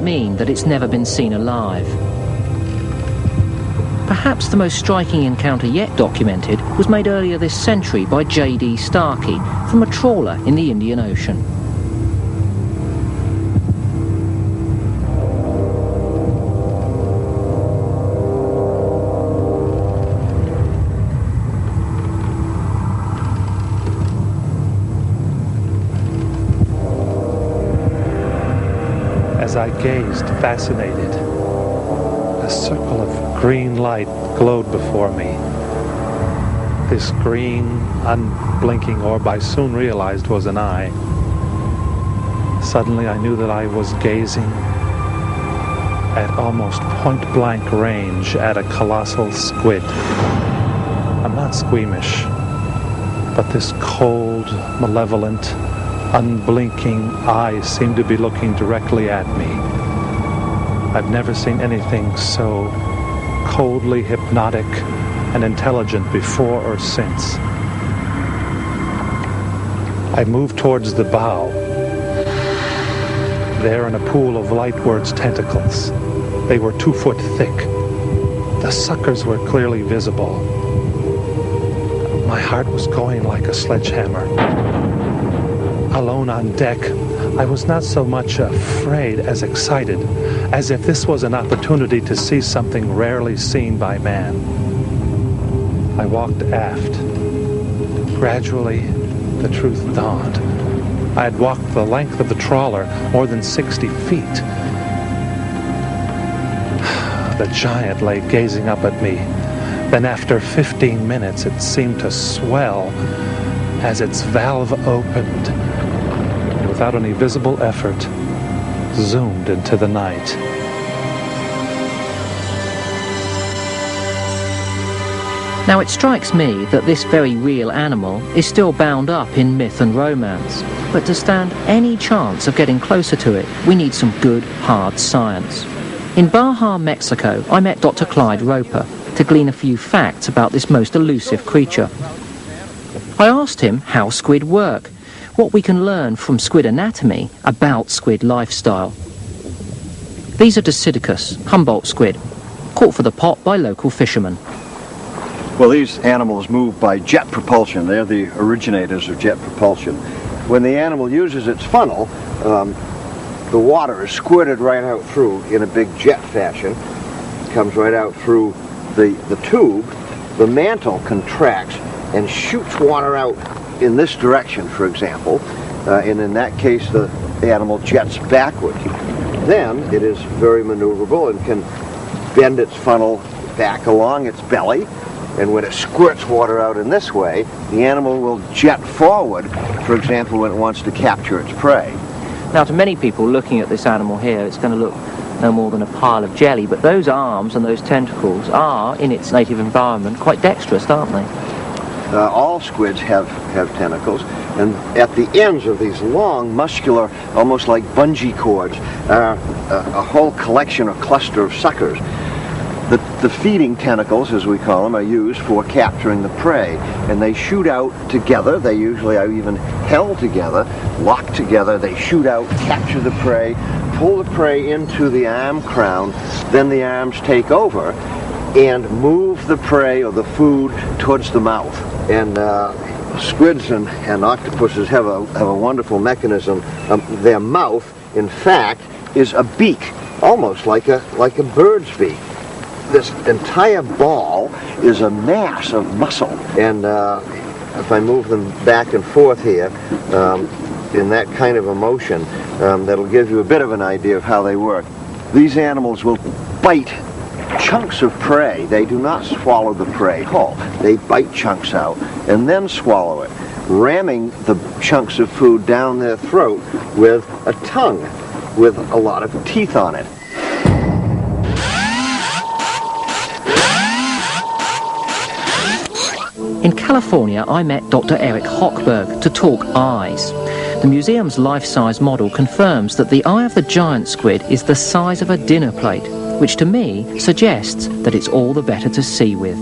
doesn't mean that it's never been seen alive. Perhaps the most striking encounter yet documented was made earlier this century by J.D. Starkey from a trawler in the Indian Ocean. As I gazed, fascinated, a circle of green light glowed before me. This green, unblinking orb I soon realized was an eye. Suddenly I knew that I was gazing at almost point-blank range at a colossal squid. I'm not squeamish, but this cold, malevolent, unblinking eyes seemed to be looking directly at me. I've never seen anything so coldly hypnotic and intelligent before or since. I moved towards the bow. There in a pool of lightward's tentacles. They were 2 foot thick. The suckers were clearly visible. My heart was going like a sledgehammer. Alone on deck, I was not so much afraid as excited, as if this was an opportunity to see something rarely seen by man. I walked aft. Gradually, the truth dawned. I had walked the length of the trawler, more than 60 feet. The giant lay gazing up at me. Then after 15 minutes, it seemed to swell as its valve opened, and without any visible effort, zoomed into the night. Now it strikes me that this very real animal is still bound up in myth and romance, but to stand any chance of getting closer to it, we need some good, hard science. In Baja, Mexico, I met Dr. Clyde Roper to glean a few facts about this most elusive creature. I asked him how squid work, what we can learn from squid anatomy about squid lifestyle. These are Dosidicus, Humboldt squid, caught for the pot by local fishermen. Well, these animals move by jet propulsion. They're the originators of jet propulsion. When the animal uses its funnel, the water is squirted right out through in a big jet fashion. It comes right out through the tube. The mantle contracts and shoots water out in this direction, for example, and in that case the animal jets backwards. Then it is very maneuverable and can bend its funnel back along its belly, and when it squirts water out in this way, the animal will jet forward, for example, when it wants to capture its prey. Now, to many people looking at this animal here, it's going to look no more than a pile of jelly, but those arms and those tentacles are, in its native environment, quite dexterous, aren't they? All squids have tentacles, and at the ends of these long, muscular, almost like bungee cords, are a whole collection or cluster of suckers. The feeding tentacles, as we call them, are used for capturing the prey, and they shoot out together. They usually are even held together, locked together. They shoot out, capture the prey, pull the prey into the arm crown, then the arms take over and move the prey or the food towards the mouth. And squids and octopuses have a wonderful mechanism. Their mouth, in fact, is a beak, almost like a bird's beak. This entire ball is a mass of muscle, and if I move them back and forth here in that kind of a motion, that'll give you a bit of an idea of how they work. These animals will bite chunks of prey. They do not swallow the prey whole. They bite chunks out and then swallow it, ramming the chunks of food down their throat with a tongue with a lot of teeth on it. In California, I met Dr. Eric Hochberg to talk eyes. The museum's life-size model confirms that the eye of the giant squid is the size of a dinner plate, which to me suggests that it's all the better to see with.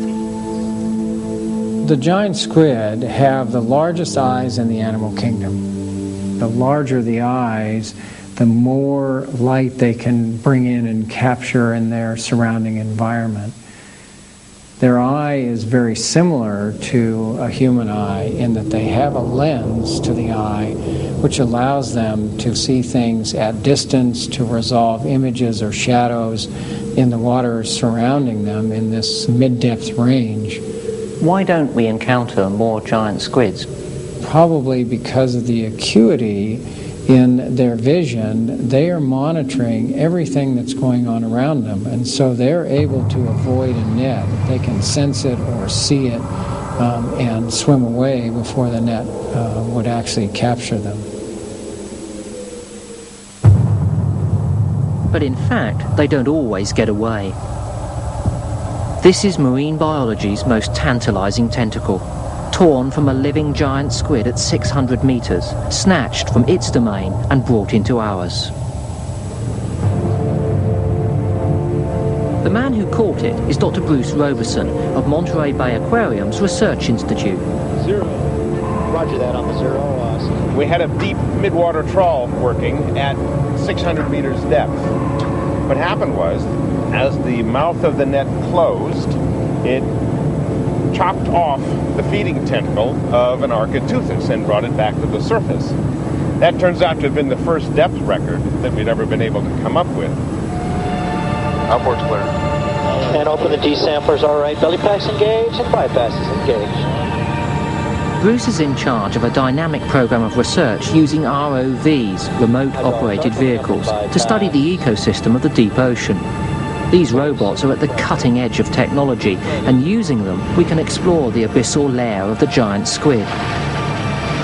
The giant squid have the largest eyes in the animal kingdom. The larger the eyes, the more light they can bring in and capture in their surrounding environment. Their eye is very similar to a human eye in that they have a lens to the eye which allows them to see things at distance, to resolve images or shadows in the water surrounding them in this mid-depth range. Why don't we encounter more giant squids? Probably because of the acuity in their vision. They are monitoring everything that's going on around them, and so they're able to avoid a net. They can sense it or see it and swim away before the net would actually capture them. But in fact, they don't always get away. This is marine biology's most tantalizing tentacle, torn from a living giant squid at 600 meters, snatched from its domain and brought into ours. The man who caught it is Dr. Bruce Roberson of Monterey Bay Aquarium's Research Institute. Zero. Roger that on the zero. We had a deep midwater trawl working at 600 meters depth. What happened was, as the mouth of the net closed, it chopped off the feeding tentacle of an Architeuthis and brought it back to the surface. That turns out to have been the first depth record that we'd ever been able to come up with. Upwards clear. And open the D-samplers, all right. Belly packs engaged and bypasses engaged. Bruce is in charge of a dynamic program of research using ROVs, remote operated vehicles, to study the ecosystem of the deep ocean. These robots are at the cutting edge of technology, and using them, we can explore the abyssal lair of the giant squid.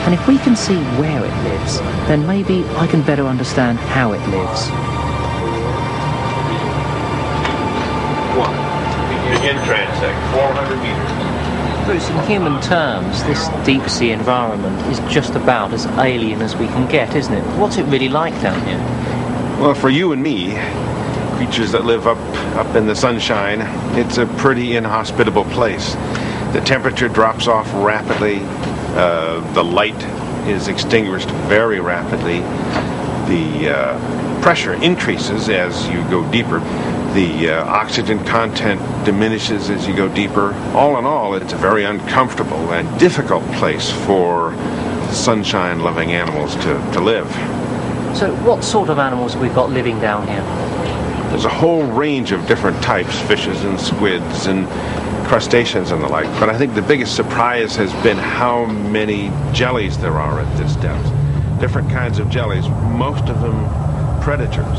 And if we can see where it lives, then maybe I can better understand how it lives. In transect, 400 meters. Bruce, in human terms, this deep-sea environment is just about as alien as we can get, isn't it? What's it really like down here? Well, for you and me, creatures that live up in the sunshine, it's a pretty inhospitable place. The temperature drops off rapidly. The light is extinguished very rapidly. The pressure increases as you go deeper. The oxygen content diminishes as you go deeper. All in all, it's a very uncomfortable and difficult place for sunshine-loving animals to live. So what sort of animals have we got living down here? There's a whole range of different types, fishes and squids and crustaceans and the like. But I think the biggest surprise has been how many jellies there are at this depth. Different kinds of jellies, most of them predators.